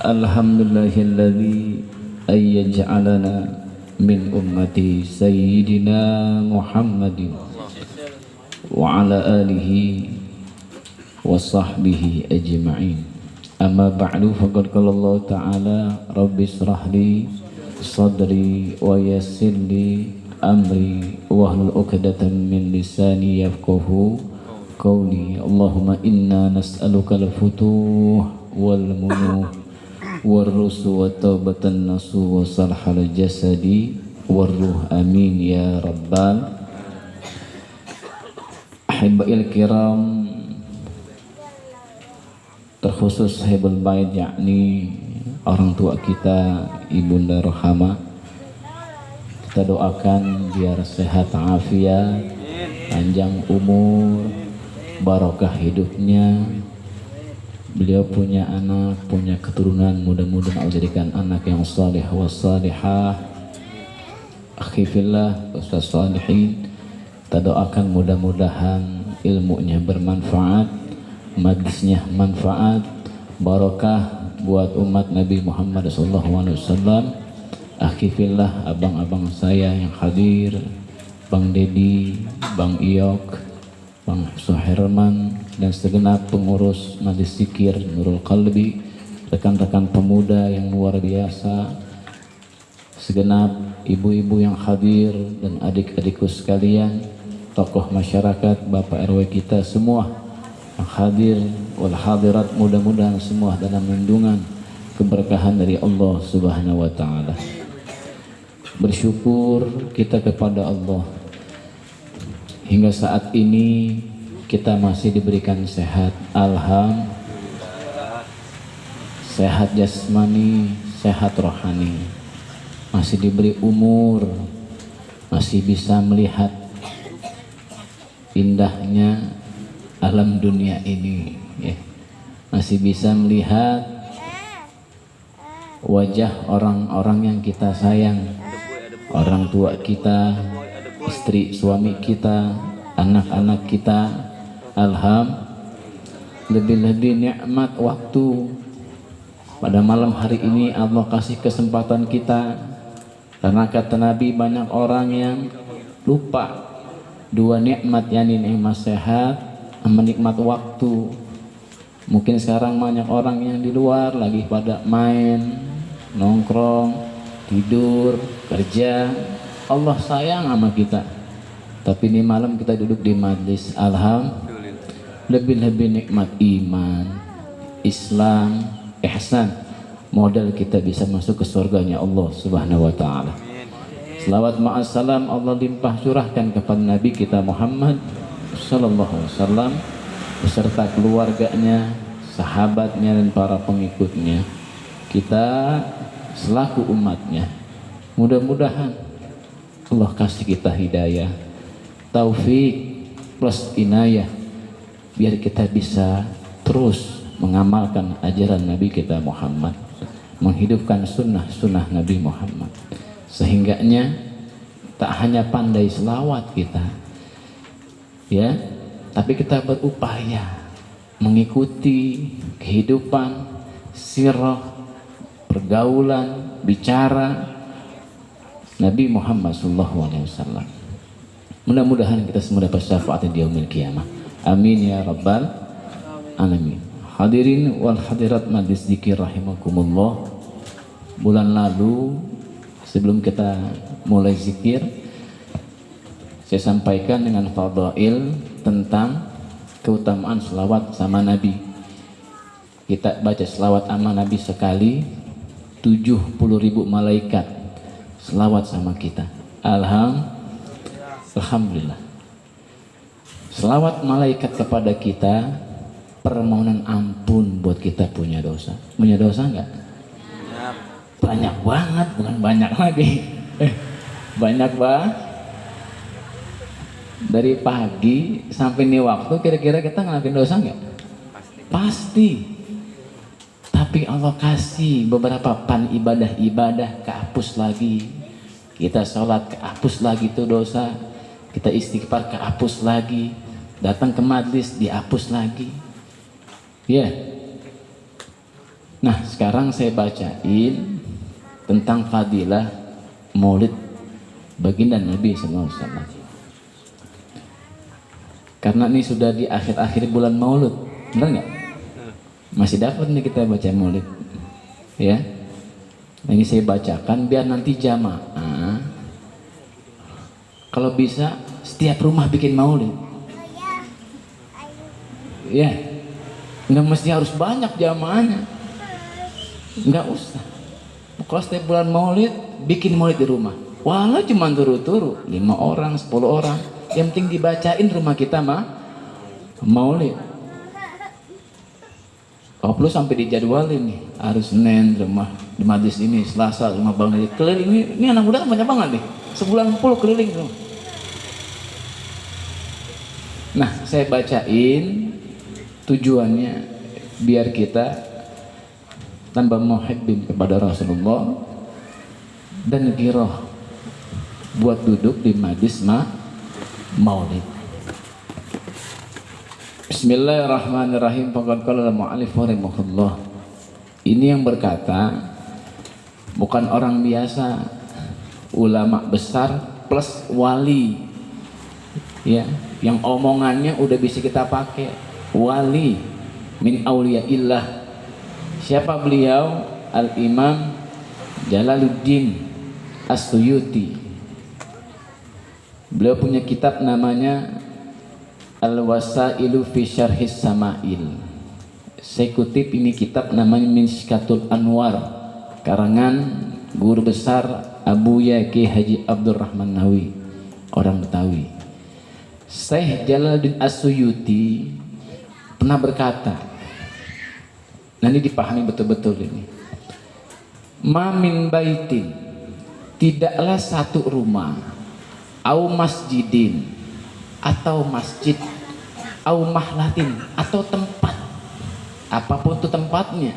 Alhamdulillahilladzi ayyaj'alana min ummati sayyidina Muhammadin wa ala alihi wa sahbihi ajma'in. Amma ba'du, faqad qala Allah ta'ala rabbi israh li sadri wa yassir li amri wahlul 'uqdatam min lisani yafqahu qawli. Allahumma inna nas'aluka al-futuh wal munuh warrusu wa taubatan nasu wa salhal jasadi warruh, amin ya rabbal ahibba'il kiram. Terkhusus sahibul bait, yakni orang tua kita Ibunda Rohama, kita doakan biar sehat afiat, panjang umur, barokah hidupnya. Beliau punya anak, punya keturunan, mudah-mudahan Allah jadikan anak yang salih wa salihah. Akhi fillah, Ustaz Salihin, kita doakan mudah-mudahan ilmunya bermanfaat, majlisnya manfaat, barokah buat umat Nabi Muhammad SAW. Akhi fillah, abang-abang saya yang hadir, Bang Dedi, Bang Iyok, Bang Suherman, dan segenap pengurus Majlis Zikir Nurul Qalbi, rekan-rekan pemuda yang luar biasa, segenap ibu-ibu yang hadir dan adik-adikku sekalian, tokoh masyarakat, Bapak RW kita semua yang hadir wal hadirat, mudah-mudahan semua dalam lindungan keberkahan dari Allah Subhanahu wa taala. Bersyukur kita kepada Allah hingga saat ini kita masih diberikan sehat, alhamdulillah, sehat jasmani, sehat rohani, masih diberi umur, masih bisa melihat indahnya alam dunia ini, ya. Masih bisa melihat wajah orang-orang yang kita sayang, orang tua kita, istri suami kita, anak-anak kita. Lebih-lebih nikmat waktu pada malam hari ini Allah kasih kesempatan kita, karena kata Nabi banyak orang yang lupa dua nikmat, yakni nikmat sehat sama nikmat waktu. Mungkin sekarang banyak orang yang di luar lagi pada main, nongkrong, tidur, kerja. Allah sayang sama kita, tapi ini malam kita duduk di majlis, alhamdulillah. Lebih-lebih nikmat iman, Islam, ihsan, modal kita bisa masuk ke surganya Allah Subhanahu wa taala. Selawat ma'assalam Allah limpah curahkan kepada Nabi kita Muhammad sallallahu alaihi wasallam beserta keluarganya, sahabatnya, dan para pengikutnya. Kita selaku umatnya, mudah-mudahan Allah kasih kita hidayah, taufik plus inayah, biar kita bisa terus mengamalkan ajaran Nabi kita Muhammad, menghidupkan sunnah-sunnah Nabi Muhammad, sehingganya tak hanya pandai selawat kita, ya, tapi kita berupaya mengikuti kehidupan, sirah, pergaulan, bicara Nabi Muhammad SAW. Mudah-mudahan kita semua dapat syafaat di yaumil qiyamah. Amin ya rabbal alamin. Hadirin wal hadirat majlis zikir rahimakumullah. Bulan lalu sebelum kita mulai zikir, saya sampaikan dengan fadail tentang keutamaan selawat sama Nabi. Kita baca selawat sama Nabi sekali, 70.000 malaikat selawat sama kita. Alhamdulillah. Selawat malaikat kepada kita permohonan ampun buat kita punya dosa. Punya dosa enggak? Banyak banget, bukan banyak lagi. Banyak banget. Dari pagi sampai ini waktu, kira-kira kita ngelakuin dosa enggak? Pasti. Tapi Allah kasih beberapa pan ibadah-ibadah kehapus lagi. Kita sholat kehapus lagi tuh dosa. Kita istighfar kehapus lagi. Datang ke majlis dihapus lagi. Ya. Nah, sekarang saya bacain tentang fadilah Maulid baginda Nabi SAW. Karena ini sudah di akhir-akhir bulan Maulud, benar nggak? Masih dapat nih kita baca Maulid, ya. Nah, ini saya bacakan biar nanti jamaah, kalau bisa setiap rumah bikin Maulid, ya. Nggak mesti harus banyak jamaahnya, nggak usah. Kalau setiap bulan Maulid bikin Maulid di rumah, walau cuma turu-turu 5 orang 10 orang, yang penting dibacain rumah kita mah Maulid. Kalau perlu sampai dijadwalin nih, harus Senin rumah di majlis ini, Selasa rumah Bang Dedi keliling. Ini anak muda kan banyak banget nih, sebulan full keliling tuh. Nah, saya bacain tujuannya biar kita tambah muhibbin kepada Rasulullah dan giroh buat duduk di majlis Maulid. Bismillahirrahmanirrahim. Faqad qala al-mu'allif rahimahullah. Ini yang berkata bukan orang biasa, ulama besar plus wali, ya, yang omongannya udah bisa kita pakai. Wali min auliyaillah. Siapa beliau? Al-Imam Jalaluddin As-Suyuti. Beliau punya kitab namanya Al-Wasailu fi Syarhis Sama'il. Saya kutip ini kitab namanya Mishkatul Anwar, karangan guru besar Abu Yaqi Haji Abdurrahman Nawawi, orang Betawi. Syekh Jalaluddin As-Suyuti pernah berkata, nah ini dipahami betul-betul ini. Ma min baitin, tidaklah satu rumah, au masjidin, atau masjid, au mahlatin, atau tempat, apapun itu tempatnya,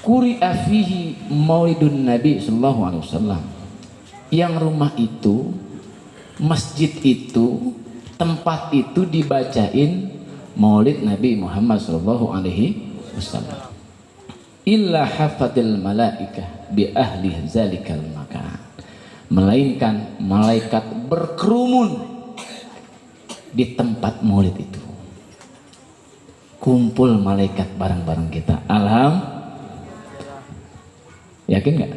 quri'a fihi maulidun Nabi sallallahu alaihi wasallam, yang rumah itu, masjid itu, tempat itu dibacain maulid Nabi Muhammad sallallahu alaihi wasallam, illa hafadil malaikah bi ahli zalikal makan, melainkan malaikat berkerumun di tempat maulid itu. Kumpul malaikat bareng-bareng kita. Yakin nggak?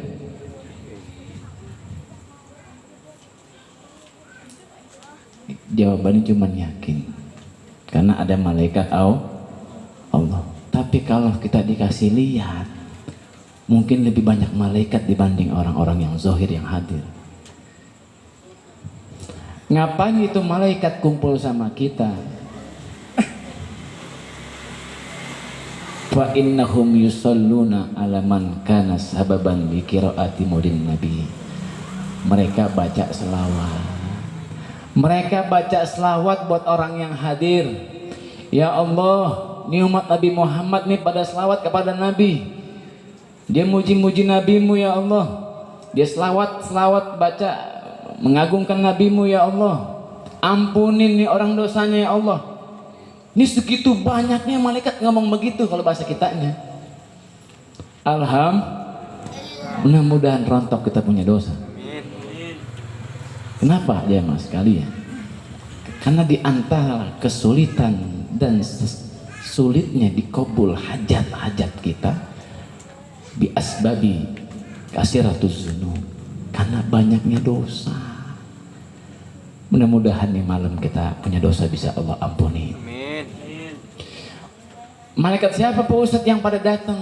Jawabannya cuma yakin, karena ada malaikat Allah. Tapi kalau kita dikasih lihat, mungkin lebih banyak malaikat dibanding orang-orang yang zahir yang hadir. Ngapain itu malaikat kumpul sama kita? Fa innahum yusalluna ala man kana sababan li qiraati maulidin nabi. Mereka baca selawat. Mereka baca selawat buat orang yang hadir. Ya Allah, ini umat Nabi Muhammad nih pada selawat kepada Nabi. Dia muji-muji Nabimu ya Allah. Dia selawat baca mengagungkan Nabimu ya Allah. Ampunin nih orang dosanya ya Allah. Ini segitu banyaknya malaikat ngomong begitu kalau bahasa kitanya. Alhamdulillah. Mudah-mudahan rontok kita punya dosa. Kenapa jemaah sekalian? Karena di antara kesulitan dan sulitnya dikabul hajat-hajat kita bi asbabi kasiratuz dzunub, karena banyaknya dosa. Mudah-mudahan nih malam kita punya dosa bisa Allah ampuni. Amin. Malaikat siapa Pak Ustadz yang pada datang?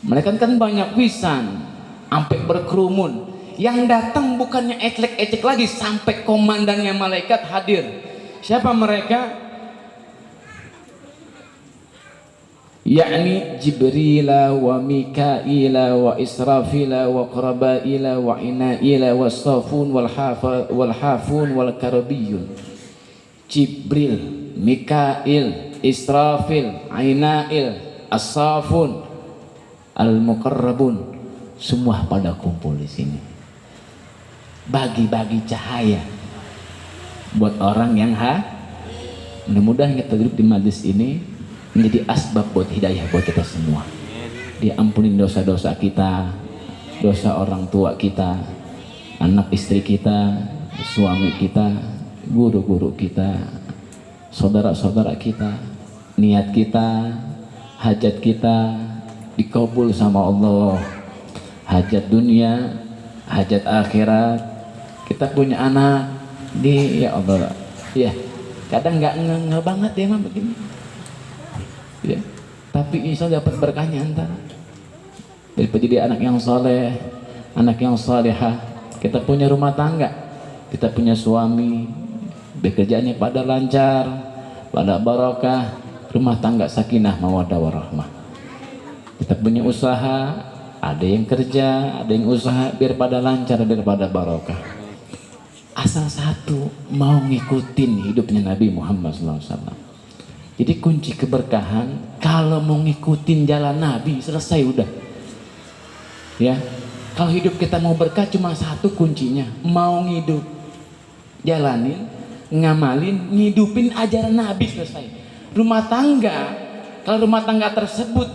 Malaikat kan banyak pisan, sampai berkerumun. Yang datang bukannya ecek-ecek lagi, sampai komandannya malaikat hadir. Siapa mereka? Yakni Jibrila wa Mikaila wa Israfila wa Qarabaila wa Inaila wa Safun wal Hafun wal Karabiyun. Jibril, Mikail, Israfil, Inail, As-Safun, Al-Muqarrabun, semua pada kumpul di sini. Bagi-bagi cahaya buat orang yang mudah-mudahan kita duduk di majlis ini menjadi asbab buat hidayah buat kita semua. Diampunin dosa-dosa kita, dosa orang tua kita, anak istri kita, suami kita, guru-guru kita, saudara-saudara kita, niat kita, hajat kita dikabul sama Allah, hajat dunia, hajat akhirat. Kita punya anak di, ya Allah, ya kadang nggak nge banget ya mah begini, ya tapi insya Allah dapat berkahnya ntar daripada jadi anak yang soleh, anak yang salihah. Kita punya rumah tangga, kita punya suami, bekerjaannya pada lancar, pada barokah, rumah tangga sakinah mawaddah warahmah. Kita punya usaha, ada yang kerja, ada yang usaha, biar pada lancar, biar pada barokah. Asal satu, mau ngikutin hidupnya Nabi Muhammad SAW. Jadi kunci keberkahan kalau mau ngikutin jalan Nabi, selesai udah. Ya, kalau hidup kita mau berkah cuma satu kuncinya, mau ngidup, jalanin, ngamalin, ngidupin ajaran Nabi, selesai. Rumah tangga, kalau rumah tangga tersebut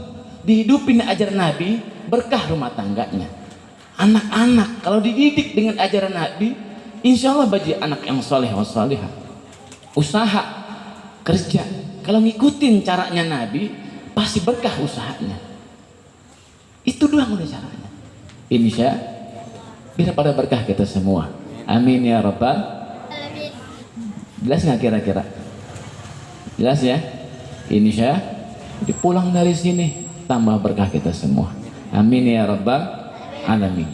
dihidupin ajaran Nabi, berkah rumah tangganya. Anak-anak kalau dididik dengan ajaran Nabi, insya Allah bagi anak yang soleh wa solehah. Usaha, kerja, kalau ngikutin caranya Nabi, pasti berkah usahanya. Itu doang udah caranya. Insya biar pada berkah kita semua. Amin ya rabbal alamin. Jelas nggak kira-kira? Jelas ya? Insya dipulang dari sini tambah berkah kita semua. Amin ya rabbal alamin.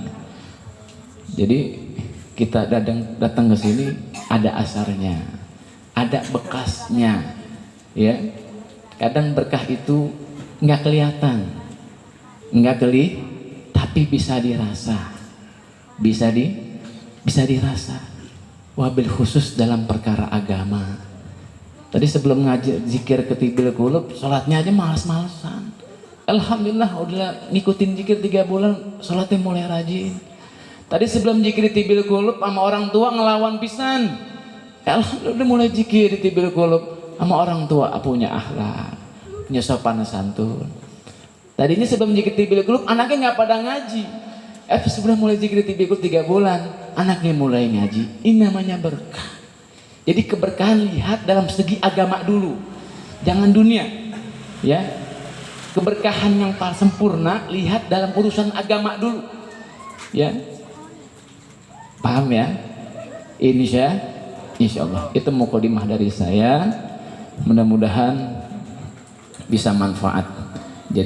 Jadi kita datang ke sini ada asarnya, ada bekasnya, ya. Kadang berkah itu nggak kelihatan, tapi bisa dirasa, bisa dirasa. Wabil khusus dalam perkara agama. Tadi sebelum ngaji zikir ketibil qulub, sholatnya aja malas-malasan. Alhamdulillah udah ngikutin zikir 3 bulan, sholatnya mulai rajin. Tadi sebelum zikir tibil qulub sama orang tua ngelawan pisan. Alhamdulillah udah mulai zikir tibil qulub sama orang tua, punya akhlak, punya sopan santun. Tadinya sebelum zikir tibil qulub anaknya nggak pada ngaji. Sebelum mulai zikir tibil qulub 3 bulan, anaknya mulai ngaji. Ini namanya berkah. Jadi keberkahan lihat dalam segi agama dulu, jangan dunia, ya. Keberkahan yang paling sempurna lihat dalam urusan agama dulu, ya. Paham ya? Insya Allah itu mukadimah dari saya. Mudah-mudahan bisa manfaat.